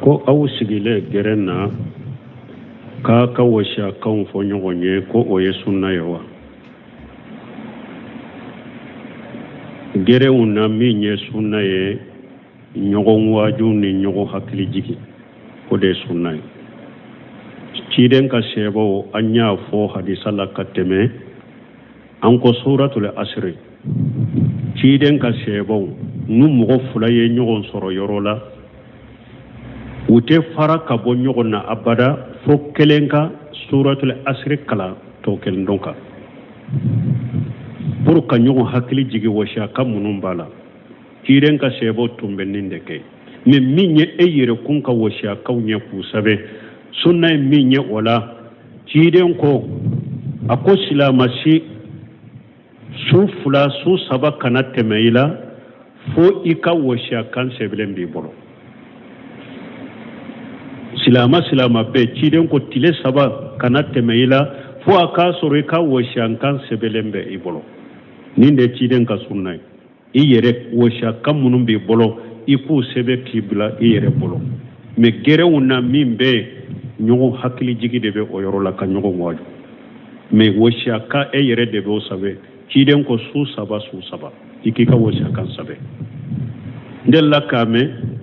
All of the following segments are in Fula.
ko aw sigile gerenna ka washa kan fo ɲɔgɔn ye ko o ye sunna ye wa gerenw na min ye sunna ye ɲɔgɔn waaju ni ɲɔgɔn hakili jigi o de ye sunna ye ciden ka sɛbɛw an y'a fɔ hadisa la ka tɛmɛ an ko suratul asri ciden ka sɛbɛw nu mɔgɔ fila ye ɲɔgɔn sɔrɔ yɔrɔ la u tɛ fara ka bɔ ɲɔgɔn na abada fo kelen ka suratul asri kala tɔ kelen dɔn kan pour ka ɲɔgɔn hakili jigi wasiya ka minnu b'a la ciden ka sɛbɛw tun bɛ nin de kɛ mais min ye e yɛrɛkun ka wasiyakaw ɲɛ k'u sɛbɛ sunna ye min ye o la ciden ko a ko silamasi su fila su saba kana tɛmɛ i la fo i ka wasiyakan sɛbɛlen b'i bolo silama bɛɛ ciden ko tile saba kana tɛmɛ i la fo a k'a sɔrɔ i ka wasiyakan sɛbɛlen bɛ i bolo nin de ciden ka sunna ye i yɛrɛ wasiyakan minnu b'i bolo i k'u sɛbɛ k'i bila i yɛrɛ bolo mais gɛrɛnw na min bɛ ɲɔgɔn hakili jigi de bɛ o yɔrɔ la ka ɲɔgɔn waaju mais wasiyaka e yɛrɛ de bɛ o sɛbɛ ciden ko su saba i k'i ka wasiyakan sɛbɛ n delila k'a mɛn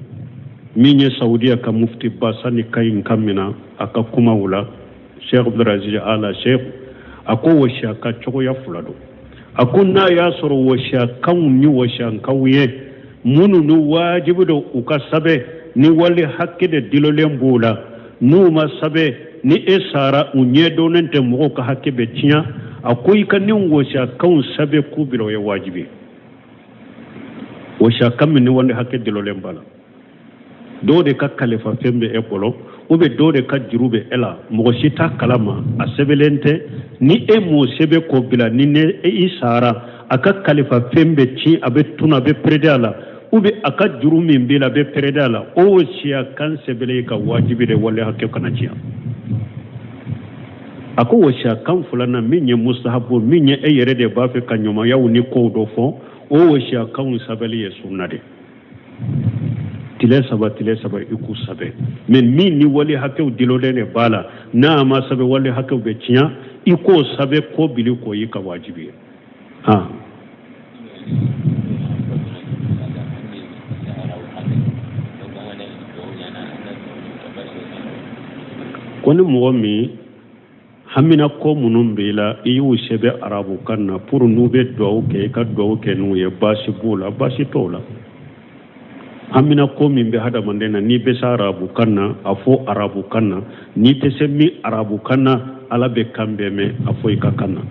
min ye saudiya ka mufti ba sani ka ɲi kan min na a ka kumaw la sheikh abdulaziz ala sheikh a ko wasiyaka cogoya fila don a ko n'a y'a sɔrɔ wasiyakanw ni wasiyankaw ye minnu ni wajibi don u ka sɛbɛ ni wali hakɛ de dilolen b'o la n'u ma sɛbɛ ni e sara u ɲɛdɔnnen tɛ mɔgɔw ka hakɛ bɛ tiɲɛ a ko i ka nin wasiyakanw sɛbɛ k'u bila o ye wajibi wasiyakan min ni wali hakɛ dilolen b'a la dɔw de ka kalifa fɛn bɛ e bolo ou bien dɔw de ka juru bɛ e la mɔgɔ si t'a kalama a sɛbɛlen tɛ ni e m'o sɛbɛ k'o bila ni ne i sara a ka kalifa fɛn bɛ tiɲɛ a bɛ tunu a bɛ perede a la ou bien a ka juru min b'i la a bɛ perede a la o wasiyakan sɛbɛlen ka wajibi de wale hakɛ kana tiɲɛ a ko wasiyakan filanan min ye mustahabu min ye e yɛrɛ de b'a fɛ ka ɲumanyaw ni kow dɔ fɔ o wasiyakanw sɛbɛli ye sunna de tile saba i k'u sɛbɛ mais min ni wali hakɛw dilolen de b'a la n'a ma sɛbɛ wali hakɛw bɛ tiɲɛ i k'o sɛbɛ ko bili k'o y'i ka wajibi ye ko ni mɔgɔ min hamina ko minnu b'i la i y'u sɛbɛ arabukan na pour n'u bɛ dugawu kɛ i ka dugawu kɛ n'u ye baasi b'o la baasi t'o la hamina ko min bɛ hadamaden na n'i bɛ se arabukan na a fɔ arabukan na n'i tɛ se min arabukan na ala bɛ kan bɛɛ mɛn a fɔ i ka kan na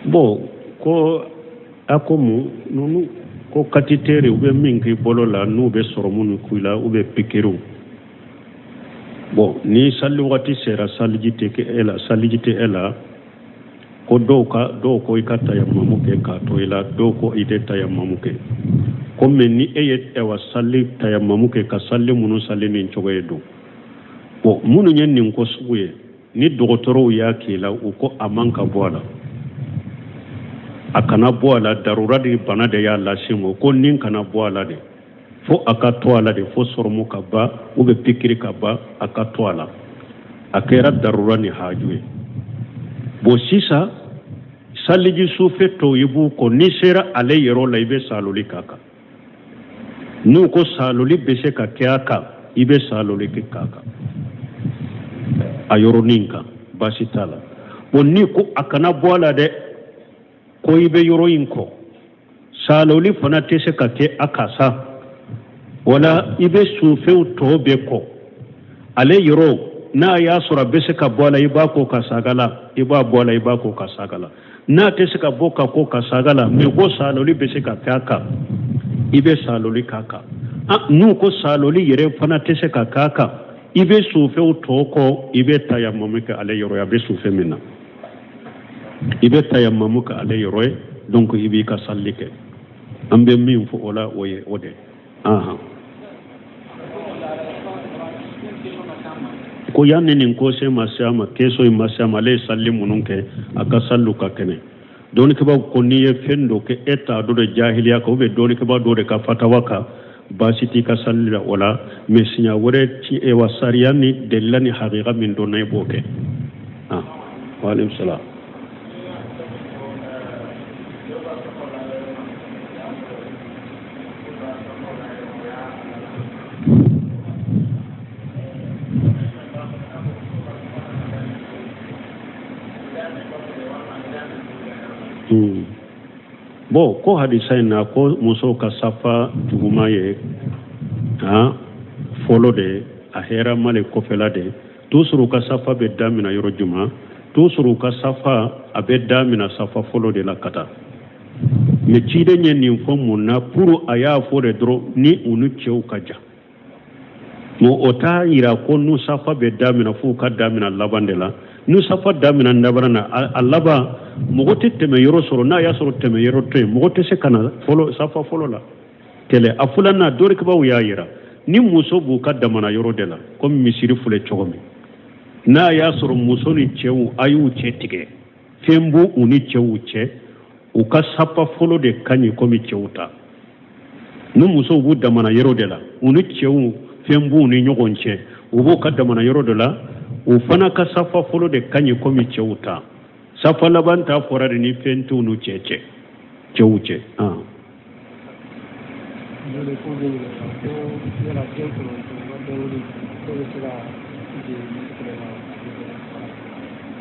bon ko akomu nunu ko katitere ube min k'i bolo la n'u bɛ sɔrɔ minnu k'i la u bɛ pikiru bon ni salli wagati sera saliji tɛ e la ko dɔw ko i ka tayamamu kɛ k'a to i la dɔw ko i tɛ tayamamu kɛ ko mais ni e ye salli tayamamu kɛ ka salli minnu salli nin cogo ye don bon minnu ye nin ko sugu ye ni dɔgɔtɔrɔw y'a k'i la u ko a man ka bɔ a la a kana bɔ a la darura de bana de y'a lase ma ko nin kana bɔ a la de fo a ka to a la de fo sɔrɔmu ka ban ou bien pikiri ka ban a ka to a la a kɛra darura ni haaju ye bon sisan saliji sufe tɔw i b'u kɔ n'i sera ale yɔrɔ la i bɛ saloli k'a kan n'u ko saloli bɛ se ka kɛ a kan i bɛ saloli kɛ k'a kan a yɔrɔnin kan baasi t'a la bon ni ko a kana bɔ a la dɛ ko i bɛ yɔrɔ in kɔ saloli fana tɛ se ka kɛ a kan sa wala i bɛ sufew tɔw bɛɛ kɔ ale yɔrɔ n'a y'a sɔrɔ a bɛ se ka bɔ a la i b'a ko ka saga la i b'a bɔ a la i b'a ko ka saga la n'a tɛ se ka bɔ ka ko ka saga la mais ko saloli bɛ se ka kɛ a kan i bɛ saloli k'a kan n'u ko saloli yɛrɛ fana tɛ se ka k'a kan i bɛ sufɛw tɔ kɔ i bɛ tayamamu kɛ ale yɔrɔ ye a bɛ sufɛ min na i bɛ tayamamu kɛ ale yɔrɔ ye donc i b'i ka sali kɛ an bɛ min fɔ o la o ye o de ko yanni nin ko se ma se a ma keso in ma se a ma ale ye sali minnu kɛ a ka saliw ka kɛnɛ dɔɔnikɛbaw ko n'i ye fɛn dɔ kɛ e t'a dɔ de jahiliya kan dɔɔnikɛbaw dɔ de ka fatawa kan baasi t'i ka sali la o la mais siɲɛ wɛrɛ ci wa sariya ni delila ni hakika min dɔnna i b'o kɛ waaleykum salaam bon ko hadisa in na ko muso ka safa juguma ye fɔlɔ de a hɛrɛ ma le kɔfɛla de toujours ka safa bɛ damina yɔrɔ juma toujours ka safa a bɛ damina safa fɔlɔ de la ka taa mais ciden ye nin fɔ mun na pour a y'a fɔ de dɔrɔn ni u ni cɛw ka jan mais o t'a yira ko nu safa bɛ damina f'u ka damina laban de la nu safa damina laban na a laban mɔgɔ tɛ tɛmɛ yɔrɔ sɔrɔ n'a y'a sɔrɔ tɛmɛ yɔrɔ to yen mɔgɔ tɛ se ka na safa fɔlɔ la kɛlɛ a filanan dɔɔnikɛbaw y'a yira ni muso b'u ka damana yɔrɔ de la komi misiri filɛ cogo min n'a y'a sɔrɔ muso ni cɛw a y'u cɛ tigɛ fɛn b'u u ni cɛw cɛ u ka safa fɔlɔ de ka ɲi komi cɛw ta ni musow b'u damana yɔrɔ de la u ni cɛw fɛn b'u ni ɲɔgɔn cɛ u b'u ka damana yɔrɔ de la u fana ka safa fɔlɔ de ka ɲi komi cɛw ta safa laban ta fɔra de ni fɛn t'u n'u cɛw cɛ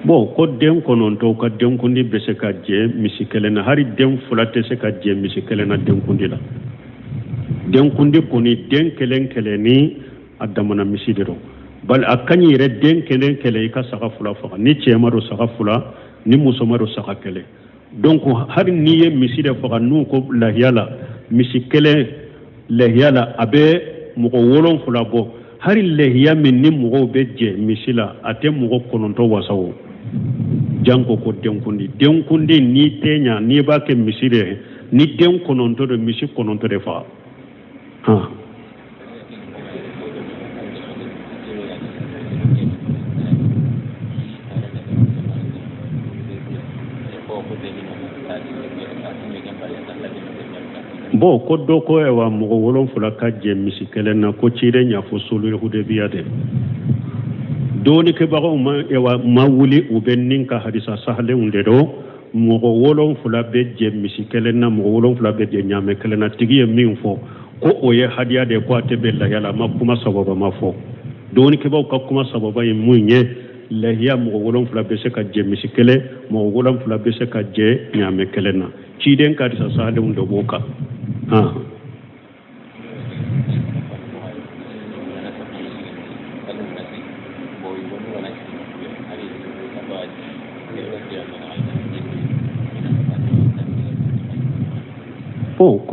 bon ko den kɔnɔntɔn ka denkundi bɛ se ka jɛ misi kelen na hari den fila tɛ se ka jɛ misi kelen na denkundi la denkundi kɔni den kelen kelen ni a damana misi de don bali a ka ɲi yɛrɛ den kelen kelen i ka saga fila faga ni cɛ ma don saga fila ni muso ma don saga kelen donc hari n'i ye misi de faga n'u ko lahiya la misi kelen lahiya la a bɛ mɔgɔ 7 bɔ hari lahiya min ni mɔgɔw bɛ jɛ misi la a tɛ mɔgɔ 9 wasa o janko ko denkundi n'i tɛ ɲa n'i b'a kɛ misi de ni den 9 de misi 9 de faga bon ko dɔ ko wa mɔgɔ 7 ka jɛ misi kelen na ko ciden y'a fɔ sulhu hudaybiyah de dɔɔnikɛbagaw ma wuli u bɛ nin ka hadisa sahalenw de don mɔgɔ 7 bɛ jɛ misi kelen na mɔgɔ 7 bɛ jɛ ɲaamɛ kelen na tigi ye min fɔ ko o ye hadiya de ko a tɛ bɛn lahiya la a ma kuma sababa ma fɔ dɔɔnikɛbaw ka kuma sababa ye mun ye lahiya mɔgɔ 7 bɛ se ka jɛ misi kelen mɔgɔ 7 bɛ se ka jɛ ɲaamɛ kelen na ciden ka hadisa sahalenw de b'o kan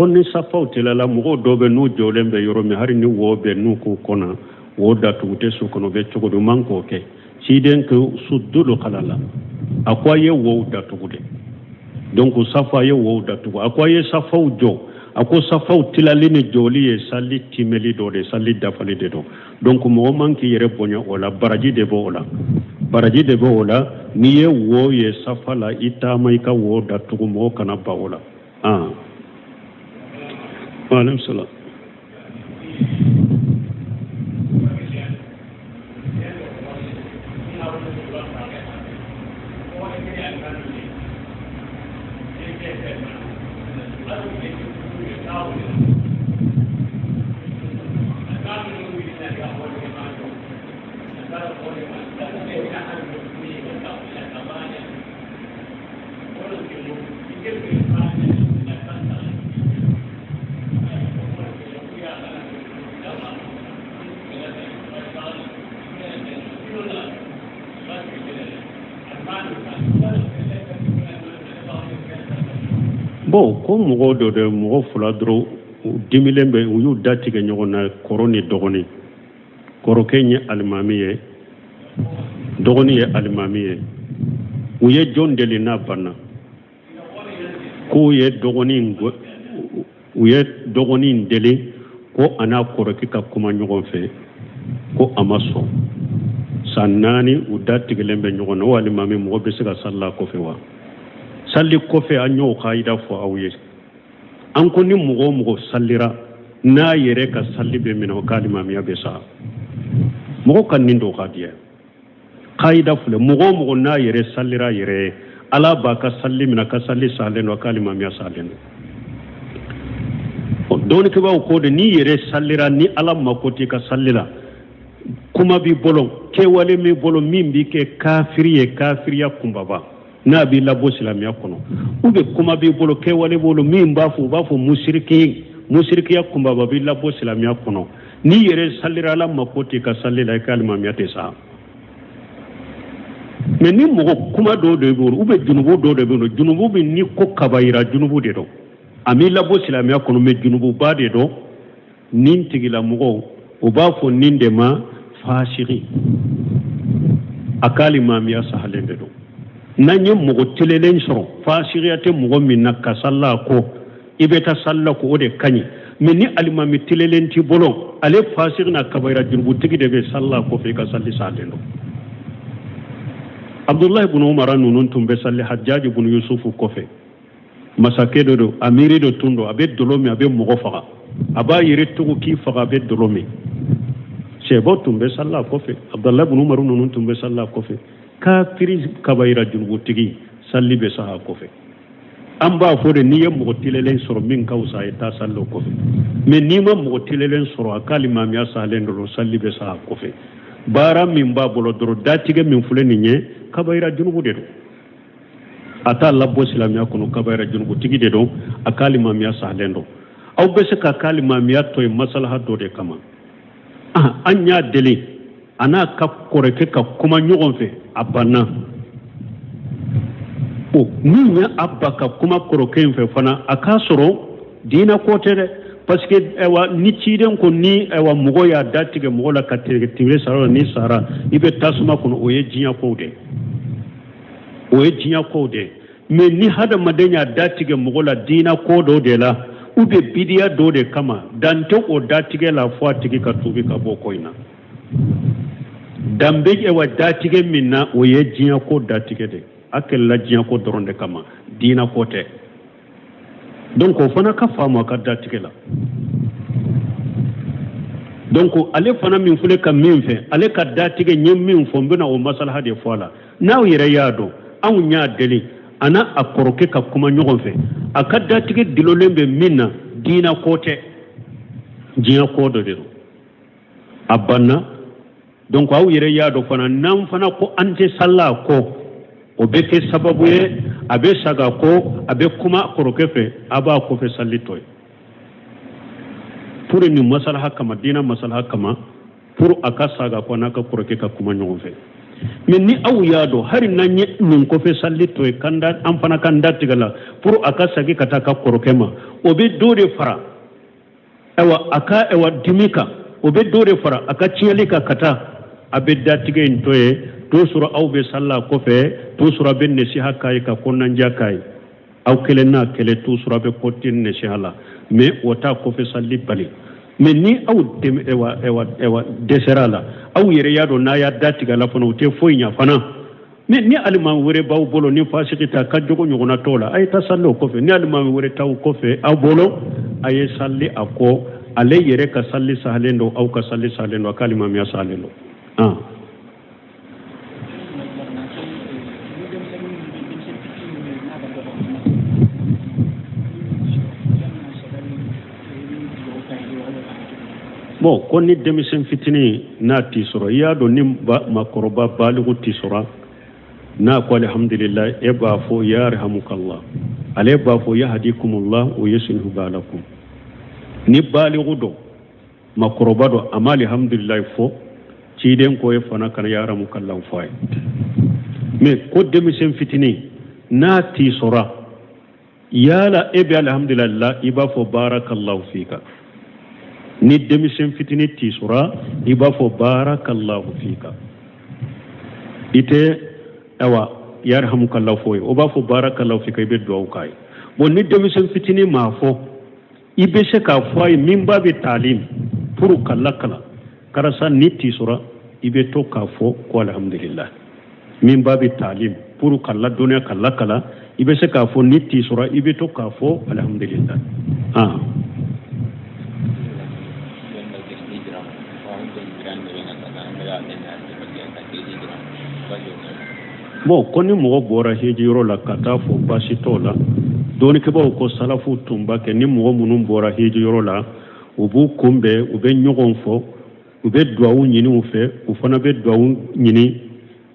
ko ni safaw tilala mɔgɔw dɔw bɛ n'u jɔlen bɛ yɔrɔ min hari ni wo bɛ n'u k'u kɔnɔ wo datugu tɛ su kɔnɔ bɛ cogo di man k'o kɛ ciden ko su dolo kala la a ko a ye wo datugu de donc safa a ye wo datugu a ko a ye safaw jɔ a ko safaw tilali ni jɔli ye sali timɛli dɔ de sali dafali de don donc mɔgɔ man k'i yɛrɛ bonya o la baraji de b'o la n'i ye wo ye safa la i taama i ka wo datugu mɔgɔ kana ba o la waaleykum salaam bon ko mɔgɔw dɔ de mɔgɔ 2 dɔrɔn dimilembe u y'u da tigɛ ɲɔgɔn na kɔrɔ ni dɔgɔnin kɔrɔkɛ ye alimami ye dɔgɔnin ye alimami ye u ye jɔn deli n'a banna k'u ye dɔgɔnin deli ko a n'a kɔrɔkɛ ka kuma ɲɔgɔn fɛ ko a ma sɔn san 4 u da tigɛlen bɛ ɲɔgɔn na o alimami mɔgɔ bɛ se ka salila kɔfɛ wa salli kɔfɛ an y'o kayida fɔ aw ye an ko ni mɔgɔ o mɔgɔ sallira n'a yɛrɛ ka salli bɛ minɛ o ka alimamiya bɛ sa mɔgɔ ka nin dɔ ka diya kayida filɛ mɔgɔ o mɔgɔ n'a yɛrɛ sallira yɛrɛ ye ala b'a ka salli minɛ ka salli salen don a ka alimamiya salen don dɔɔnikɛbaaw ko de n'i yɛrɛ sallira ni ala mako t'i ka salli la kuma b'i bolo kɛwale b'i bolo min b'i kɛ kafiri ye kafiriya kunbaba n'a b'i labɔ silamɛya kɔnɔ ou bien kuma b'i bolo kɛwale bolo min b'a fɔ u b'a fɔ musirikiya kunbaba b'i labɔ silamɛya kɔnɔ n'i yɛrɛ sallira ala mako t'i ka salli la i ka alimamiya tɛ sa mais ni mɔgɔ kuma dɔw de b'o ou bien junubu dɔw de b'o junubu bɛ ni ko kabayira junubu de don a m'i labɔ silamɛya kɔnɔ mais junububa de don nin tigilamɔgɔw u b'a fɔ nin de ma fasiki a ka alimamiya sahalen de don n'an ye mɔgɔ telelen sɔrɔ fasikiya tɛ mɔgɔ min na ka salila ko i bɛ taa salila ko o de ka ɲi mais ni alimami telelen t'i bolo ale fasiki na kabayira junubutigi de bɛ salila kɔfɛ i ka salli sahalen don Abdullahi ibn Umar ninnu tun bɛ salli Hajjaji ibn Yusufu kɔfɛ masakɛ dɔ don amiri dɔ tun don a bɛ dolo min a bɛ mɔgɔ faga a b'a yɛrɛ tugu k'i faga a bɛ dolo min sɛbɔ tun bɛ salila kɔfɛ Abdullahi ibn Umar ninnu tun bɛ salila kɔfɛ kafiri kabayira junubutigi salli bɛ saha kɔfɛ an b'a fɔ de n'i ye mɔgɔ tilelen sɔrɔ min ka wusa a ye taa salli o kɔfɛ mais n'i ma mɔgɔ tilelen sɔrɔ a ka alimamiya sahalen don salli bɛ saha kɔfɛ baara min b'a bolo dɔrɔn datigɛ min filɛ nin ye kabayira junubu de don a t'a labɔ silamɛya kɔnɔ kabayira junubutigi de don a ka alimamiya sahalen don aw bɛ se ka alimamiya to yen masalaha dɔ de kama an y'a deli a n'a ka kɔrɔkɛ ka kuma ɲɔgɔn fɛ a banna min ye a ba ka kuma kɔrɔkɛ in fɛ fana a k'a sɔrɔ diinɛ ko tɛ dɛ parce que ni ciden ko ni mɔgɔ y'a da tigɛ mɔgɔ la ka tibire sara la ni sara i bɛ tasuma kɔnɔ o ye diɲɛ kow de mais ni hadamaden y'a da tigɛ mɔgɔ la diinɛ ko dɔw de la ou bien bidiya dɔw de kama dan tɛ o da tigɛ la fɔ a tigi ka tuubi ka bɔ ko in na dan bɛ da tigɛ min na o ye diɲɛ ko da tigɛ de a kɛlɛla diɲɛ ko dɔrɔn de kama diinɛ ko tɛ donc o fana ka faamu a ka da tigɛ la donc ale fana min filɛ ka min fɛ ale ka da tigɛ n ye min fɔ n bɛna o masalaha de fɔ a la n'aw yɛrɛ y'a dɔn anw y'a deli a n'a a kɔrɔkɛ ka kuma ɲɔgɔn fɛ a ka datigɛ dilolen bɛ min na diinɛ ko tɛ diɲɛ ko dɔ de don a banna donc aw yɛrɛ y'a dɔn fana n'an fana ko an tɛ salila kɔ o bɛ kɛ sababu ye a bɛ saga ko a bɛ kuma kɔrɔkɛ fɛ a b'a kɔfɛ salli tɔ ye pour nin masalaha kama diinɛ masalaha kama pour a ka saga ko n'a ka kɔrɔkɛ ka kuma ɲɔgɔn fɛ mais ni aw y'a dɔn hali n'an ye nin kɔfɛ salli to ye an fana kan da tigɛ la pour a ka segin ka taa ka kɔrɔkɛ ma o bɛ dɔ de fara a ka dimi kan o bɛ dɔ de fara a ka tiɲɛli kan ka taa a bɛ da tigɛ in to ye to sɔrɔ aw bɛ salila kɔfɛ to sɔrɔ a bɛ nasiha k'a ye ka kɔnɔnadiya k'a ye aw kelen n'a kɛlɛ to sɔrɔ a bɛ kɔti nasiha la mais o t'a kɔfɛ salli bali mais ni aw dɛsɛra la aw yɛrɛ y'a dɔn n'a y'a da tigɛ la fana o tɛ foyi ɲa fana mais ni alimami wɛrɛ b'aw bolo ni fasiki ta ka jogo ɲɔgɔnna t'o la a ye taa salli o kɔfɛ ni alimami wɛrɛ t'aw kɔfɛ aw bolo a ye salli a kɔ ale yɛrɛ ka salli sahalen don aw ka salli sahalen don a ka alimamiya sahalen don bon ko ni denmisɛn fitinin n'a t'i sɔrɔ i y'a dɔn ni makɔrɔba baligu t'i sɔrɔ n'a ko alhamdulillah e b'a fɔ ya yarhamukallah ale b'a fɔ yahdikumullah wa yuslihu balakum ni baligu dɔ makɔrɔba dɔ a ma alhamdulillah fɔ ciden ko e fana kana ya yarhamukallah fɔ a ye mais ko denmisɛn fitinin n'a t'i sɔrɔ yala ebe alhamdulillah iba fo barakallahu fika ni demisen fitini tisura iba fo barakallahu fika ite awa yarhamukallahu fo o ba fo barakallahu fika ibe duwa kai bon ni demisen fitini ma fo ibe se ka fo ay min babi talim pour kala karasa ni tisura ibe to ka fo ko alhamdulillah min babi talim pour kala dunya kala ibe se ka fo ni tisura ibe to ka fo alhamdulillah bon koni mogo bora hijiro la kata fo basito la doni ke ba ko salafu tumba ke ni mogo munun bora hijiro la ubu kumbe ube nyogon fo ube duawu nyini ufe ufana be duawu nyini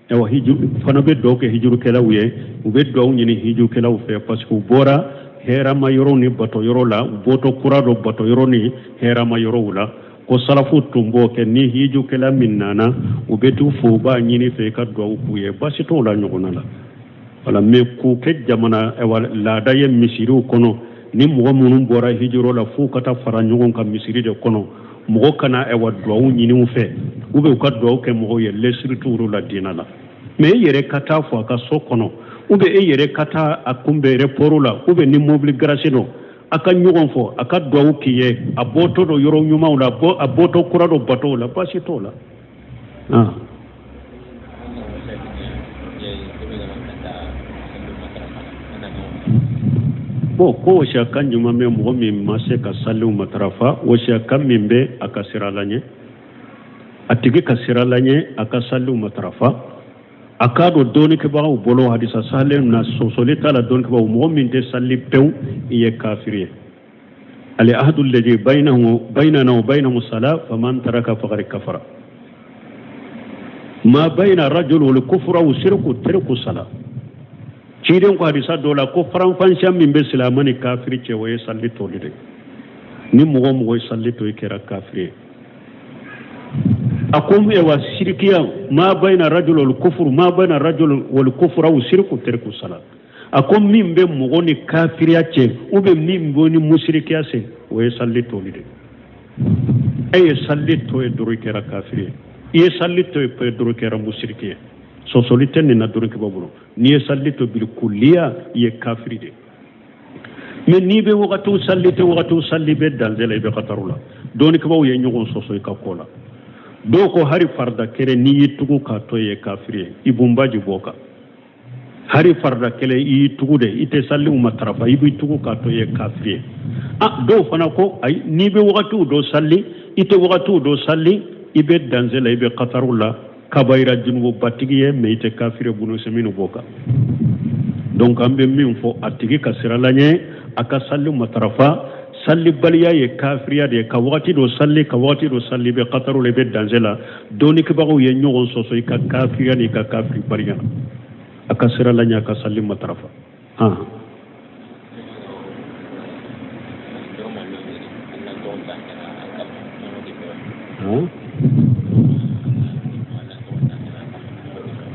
ewa hiju fana be do ke hijuru kala uye ube duawu nyini hiju kala ufe parce que bora hera mayoro ni bato yoro la boto kurado bato yoro ni hera mayoro wula ko salafu tumbo ke ni hiju kala minnana ubetu fo ba nyini fe ka duawu kuye basito la nyogona la wala me ku ke jamana ewa la daye misiru kono ni mogo munun bora hijiro la fu kata fara nyogon ka misiri de kono mogo kana ewa duawu nyini ufe ube ka duawu ke mogo ye lesritu la dina la me yere kata fo ka so kono ube yere kata akumbe reporo la ube ni mobile grasino aka nyogon fo aka duawu kiye aboto do yoro nyuma la aboto kurado bato la basito la bo ko washa kan juma me mo mi mase ka salu matrafa washa kan mimbe aka siralanye atigi ka siralanye aka salu matrafa akado doni ke ba bolo hadisa salem na sosolita la doni ke ba mo min de salli pew iye kafiri ali ahadu alladhi bainana wa bainahum salat faman taraka faqad kafara ma baina rajul wal kufra wa shirku tarku salat ciiden ko hadisa dola ko faranfanciya min be silamani kafiri ce waye salli tolide ni mogo salli to kera kafiri akum ewa shirkiya ma bayna rajul wal kufr ma bayna rajul wal kufr aw shirku tarku salat akum min be mogo ni kafiriya ce ube min bo ni mushrikiya ce waye salli tolide ay salli to e duru kera kafiri ye salli to e duru kera mushrikiya so solite ni na duru ke babulo ni sallito bil kulliya ye kafiri de men ni be waqatu salli be dalzela be qatarula doni ke baw ye nyugon soso ka kola do ko hari farda kere ni yitugo ka to ye kafiri ibumbaji boka hari farda kele yitugo de ite salli umatarafa ibu yitugo ka to ye kafiri do fana ko ay ni be waqatu do salli ite waqatu do salli ibe dalzela be qatarula kabaira junugo batigiye meite kafire bunu seminu boka donc ambe min fo atigi kasiralanye aka sallu matrafa salli baliya ye kafiriya de ka wati do salli be qataru le be danzela doni ke bago ye nyogon soso ka kafiriya ni ka kafiri baliya aka siralanye aka salli matrafa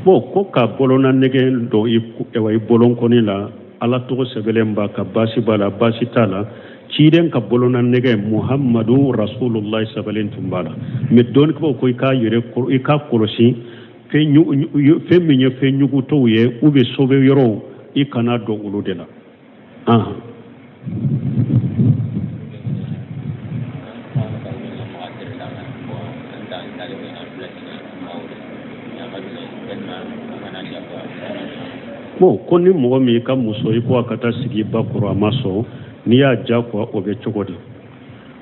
bo ko ka bolona nege do ewa bolon koni la ala to sebelemba ka basi bala basi tala ciden ka bolona nege muhammadu rasulullah sabalin tumbala me don ko ka yere ko ka kolosi fe minye fe nyugo to ye ube sobe yoro ikana do uludela bo koni mogo mi ka muso ko akata sigi bakuru amaso ni ya jakwa obe chogodi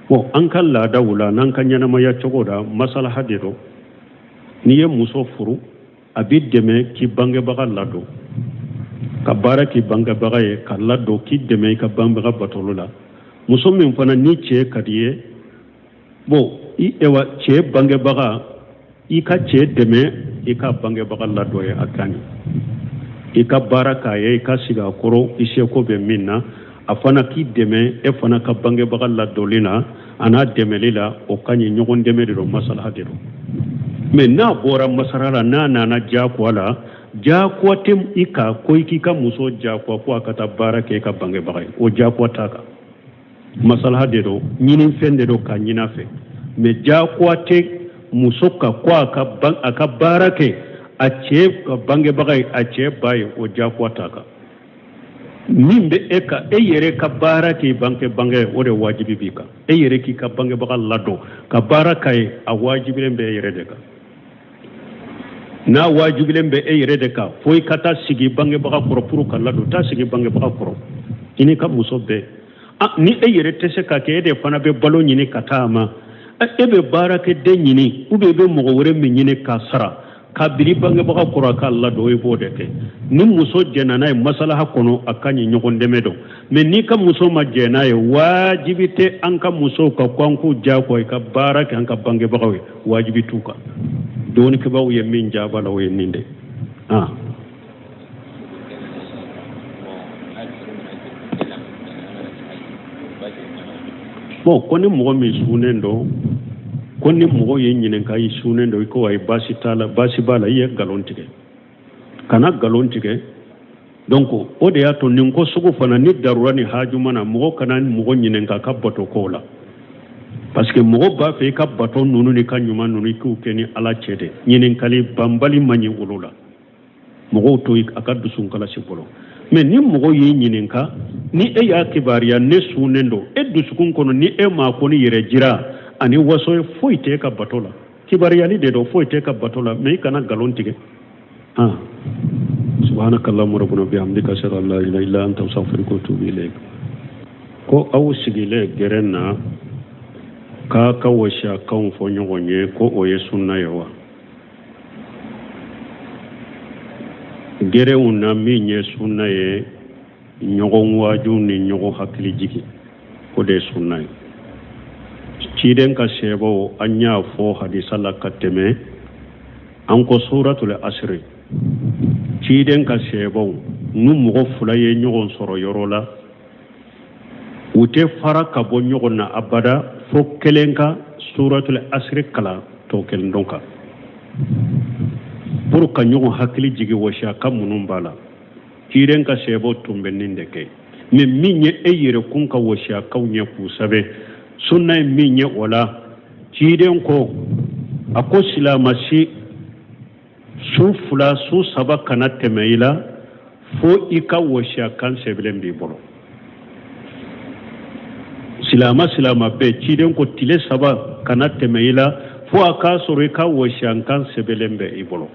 bo an kan lada wula nan kan yana maya chogoda masala hadiro ni ye muso furu abideme ki bange baga lado ka bara ki bange baga ye ka lado ki deme ka bange baga batolula muso min fana ni che kadiye bo i ewa che bange baga i ka che deme i ka bange baga lado ye akani ika baraka ye ika siga koro ise ko be minna afana ki deme e fana ka bange bagal la dolina ana demelila o kanyi nyogon demeli do masala hadiro me na bora masarala na ja ko ala jakuwa tem ika ko ikika muso jakuwa ko akata barake ka bange bagay o jakuwa taka masalaha de do nyinin fende do ka nyina fe me jakuwa te muso ka ko aka barake a ce bange bagay a ce baye o jakuwa taka nimbe eka yere ka barake bange o de wajibi bika yere ki ka bange bagal lado ka baraka a wajibi lembe yere de ka na wajibilen be yere de ka foy kata sigi bange baka koro puru kala do ta sigi bange baka koro ini ka muso be ni yere tese ka ke de fana be balo nyini kata ma be barake de nyini ube be mo wore mi nyini ka sara ka biri bange baka koro ka Allah do e bode ke ni muso jenana e masalaha kono akanyi nyogonde medo me ni ka muso ma jena e wajibite an ka muso ka kwanku jako e ka barake an ka bange baka we wajibi tuka doni ke bawo ye min jabala o ninde bon koni mo mi sunendo koni mo ye nyinen kay sunendo ko way basi tala basi bala ye galontige kana galontige donc o de yato nin ko sugu fana ni darurani hajumana mo kana mo nyinen ka kabato kola parce que mogo ba fe ka bato nunu ni kanyuma nunu ku keni ala chede nyinin kali bambali manyi ulula mogo to akadu sun kala sipolo mais ni mogo yi nyinin ka ni ya kibariya ne sunendo dusukun kono ni ma ko ni yere jira ani waso foite ka batola kibariya ni de do foite ka batola mais kana galontige subhanakallahumma rabbuna bihamdika ashhadu an la ilaha illa anta astaghfiruka wa atubu ilayk ko awu sigile gerenna ka washa kan fo nyogonye ko oye sunna yawa gere unna mi nye sunna ye nyogon waju ni nyogo hakili jiki ko de sunna ciden ka sebo anya fo hadisa la kateme an ko suratul asr ciden ka sebo nu mugo fulaye nyogon soro yorola ute fara ka bo nyogon na abada fo kelenka suratul asr kala to kel donka pour ka nyogo hakili jigi washa kam munum bala ciden ka sebo tumbenin de ke me minye yere kun ka washa kawnye ku sabe sunna minye wala ciden ko ako silamasi su fula su saba kana temeila fo ika washa kan sebelen bi bolo silama be ciden ko tile saba kana temeila fo aka soro ika washa kan sebelen be ibolo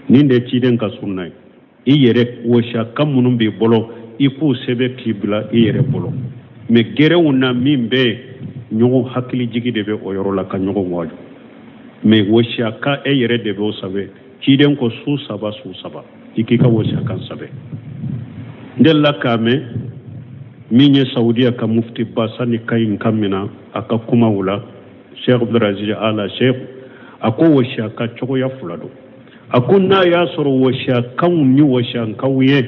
ninde ciden ka sunna yere washa kan munum bi bolo iku sebe kibla yere bolo me gere wona mimbe nyogo hakili jigi de be o yoro la ka nyogo waju me washa ka yere de be o sabe ciden ko su saba ikika washa kan sabe ndella kame minye saudiya ka mufti basani kayin kamina aka kuma wula sheikh abdulaziz ala sheikh ako washa ka chogo ya fulado akunna ya soro washa kan ni washa kawye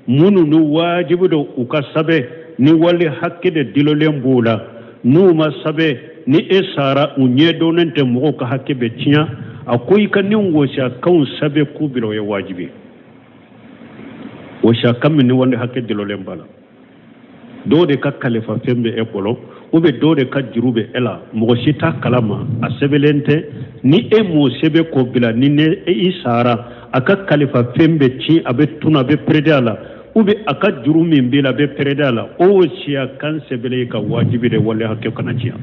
munu nu wajibu do uka sabe ni wali hakke de dilolen bula nu ma sabe ni esara unye donente mo ka hakke be tiya akoy kan ni washa kan sabe ku bilo ya wajibi washa kam ni wonde hakke dilolen bala do de ka kalifa fembe e polo ube do de ka jurube ela mo sita kalama asebelente ni mo sebe ko bila ni ne isara aka kalifa fembe ci abe tuna be predala ube aka jurumi bila be predala o cia kan sebele ka wajibi de wala hakke kana cia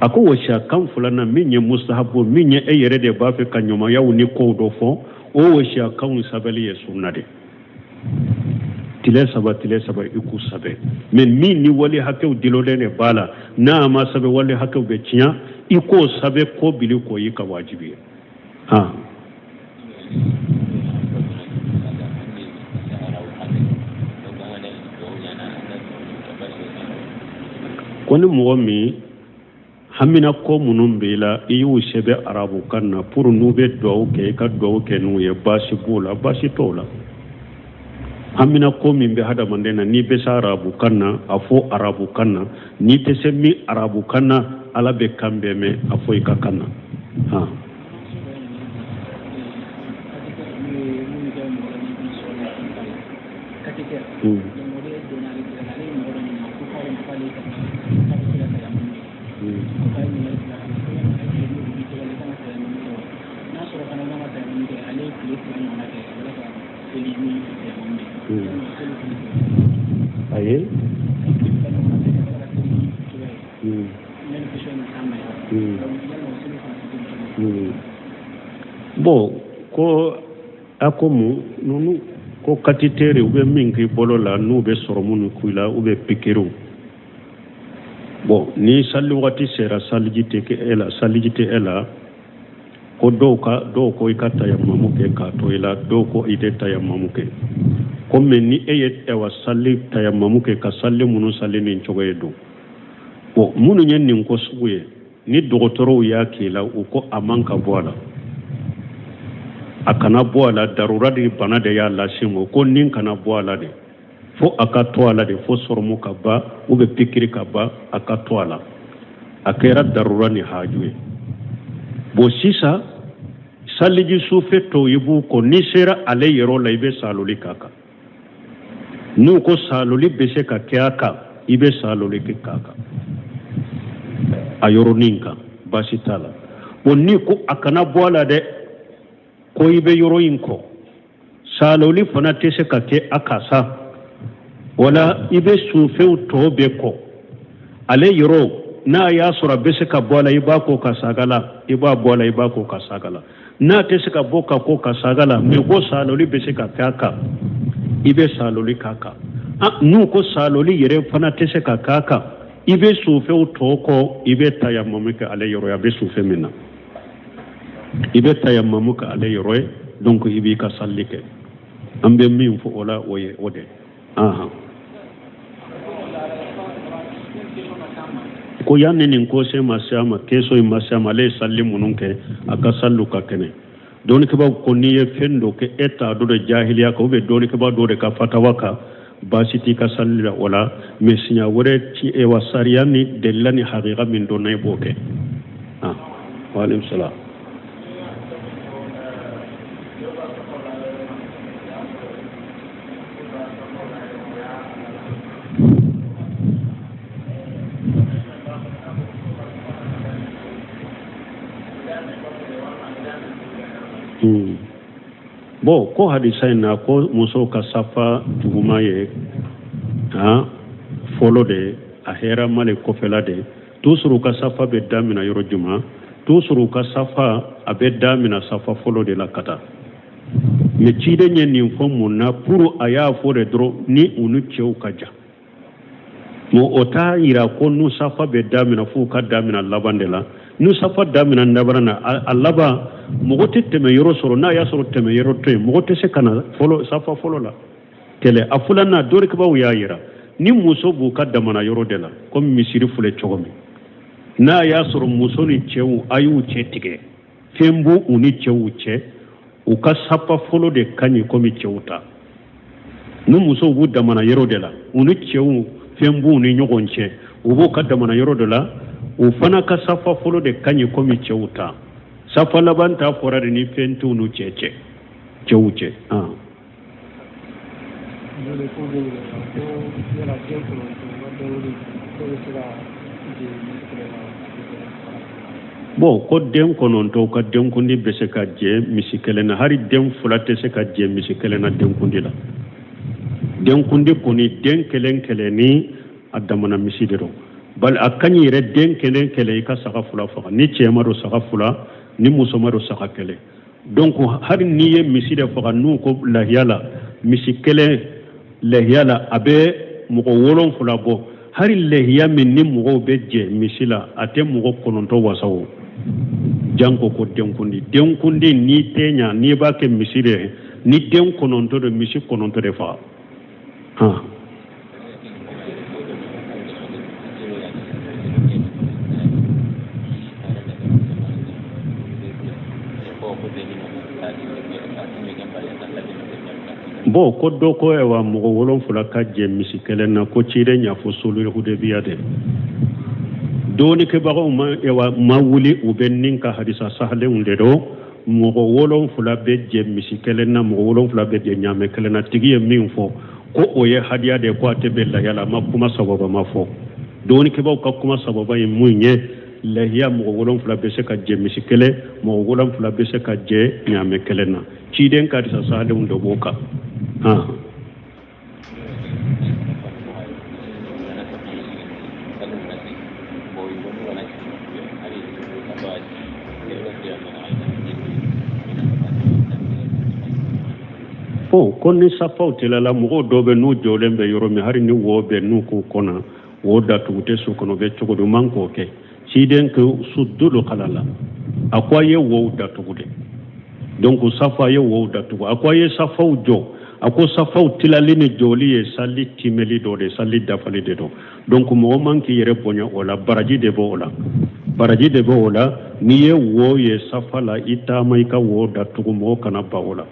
ako washa kan fulana minye mustahabu minye yere de ba fe kanyoma yaw ni ko do fo o washa kan sabali sunnade tile saba iku sabe men min ni wali hakew dilolene bala na ma sabe wali hakew be tiya iko sabe ko bili ko yika wajibi koni mo mi hamina ko munum bila iyu sebe arabu kanna pour nube do ke ka do ke nu ye basi bula basi tola hamina ko min be hada mandena ni be arabu kanna afo arabu kanna ni te semmi arabu kanna ala be kambe me afo ika kanna bon ko akomu nunu ko katitere ube mingi bolola nube soromunu kuila ube pikiru bon ni salli wati sera salijite ela ko do ko ikata ya mamuke ka to ila do ko ideta ya mamuke ko menni eyet ewa salli ta ya mamuke ka salli munu salli nin chogedo bon munu nyen nin ko suye ni dogotoro ya kila uko amanka boala akana boala darura di bana de ya lasimo ko nin kana boala de fo akato ala de fo sormu kaba ube pikiri kaba akato ala akera darura ni hajue bo sisa saliji sufe to yibu ko ni sera ale yero la ibe saloli kaka nu ko saloli bese ka kaka ibe saloli kaka ayoro ninka basitala bonni ko akana boala de ko ibe yoro inko saloli fana tese ka ke akasa wala ibe sufe to be ko ale yoro na ya sura bese ka boala iba ko kasagala iba boala iba ko kasagala na tese ka boka ko kasagala me go saloli bese ka kaka ibe saloli kaka nu ko saloli yere fana tese ka kaka ibe sufe utoko ibe tayammamuka ale yoro ya be sufe minna ibe tayammamuka ale yoro donc ibi ka sallike ambe min fo ola oye ode aha ko yanne nin ko se masama keso masama le sallimu nunke aka sallu ka kene don ke ba ko niye fendo ke eta do de jahiliya ko be don ke ba do de ka fatawaka basiti ka sallira wala mesinya wore ci e wasariyani delani haqiqa min do nay boke wa alaykum salam bo ko hadisa na ko muso ka safa tuguma ye folo de a hera male ko fela de tusuru ka safa be damina yoro juma tusuru ka safa abe damina safa folo de la kata me cide nyen ni fo munna pour aya fo de dro ni unu chew kaja mo ota ira ko nu safa be damina fu ka damina labandela nu safa damina ndabarana allaba mogote teme yoro soro na ya soro teme yoro to mogote se kana folo safa folo la tele afulana dori ka bawu ya yira ni muso bu ka damana yoro dela comme misiri fule chogomi na ya soro muso ni chewu ayu che tige fembu uni chewu che u ka safa folo de kanyi komi chewuta nu muso bu damana yoro dela uni chewu fembu ni nyogon che u bu ka damana yoro dela u fana ka safa folo de kanyi komi chewuta safa laban ta fora da ni fentu nu cece cewuce bo ko den konon to ka den kundi be se ka je misikele na hari den fulate se ka je misikele na den kundi la den kundi koni den kelen ni adamana misidero bal akanyi re den kelen ka saka fula fa ni chemaro saka fula ni musomaro saka kele donc har ni ye miside faga nu ko lahyala misikele lahyala abe mugo wolon fula bo har lahya min ni mugo be je misila ate mugo kononto wasawo janko ko denkundi ni tenya ni ba ke miside ni den kononto de misi kononto de fa bo ko do ko e wa mo wolon fula ka je misikele na ko cire nya fo solo hude biyade doni ke bago ma e wa mawuli ubennin ka hadisa sahle unde do mo wolon fula be je misikele na mo wolon fula be je nyame kele na tigiye min fo ko o ye hadiya de ko te bella yala ma kuma sababa ma fo doni ke bago ka kuma sababa yin munye lahiya mo wolon fula be se ka je misikele mo wolon fula be se ka je nyame kele na ciden ka hadisa sahle unde boka konni safaw tilala mogo dɔ bɛ n'u jɔlen bɛ yɔrɔ min hari ni wo bɛ n'u k'u kɔnɔ wo datugu tɛ su kɔnɔ bɛ cogo do man k'o kɛ siden ke su dolo kalala a ko a ye wo datugu de donc safa ye wo datugu a ko a ye safaw jɔ a ko safaw tilali ni jɔli ye sali timɛli dɔ de sali dafali de dɔ donc mɔgɔ man k'i yɛrɛ bonya o la baraji de b'o la baraji de b'o la n'i ye wo ye safa la i taama i ka wo datugu mɔgɔ kana ba o la